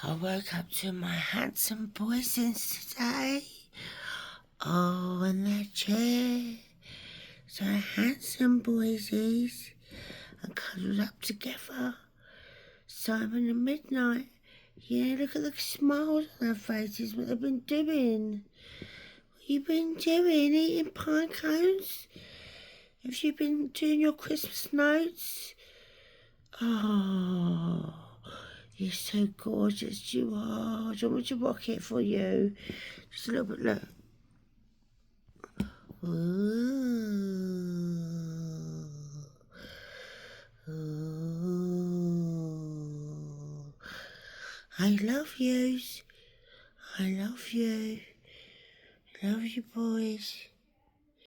I woke up to my handsome voices today. Oh, in their chair. So handsome voices and cuddled up together. Simon and Midnight. Yeah, look at the smiles on their faces, what they've been doing. What you been doing? Eating pine cones? Have you been doing your Christmas notes? Oh, you're so gorgeous, you are. Do you want me to rock it for you? Just a little bit, look. Ooh. Ooh. I love yous. I love you. Love you, boys.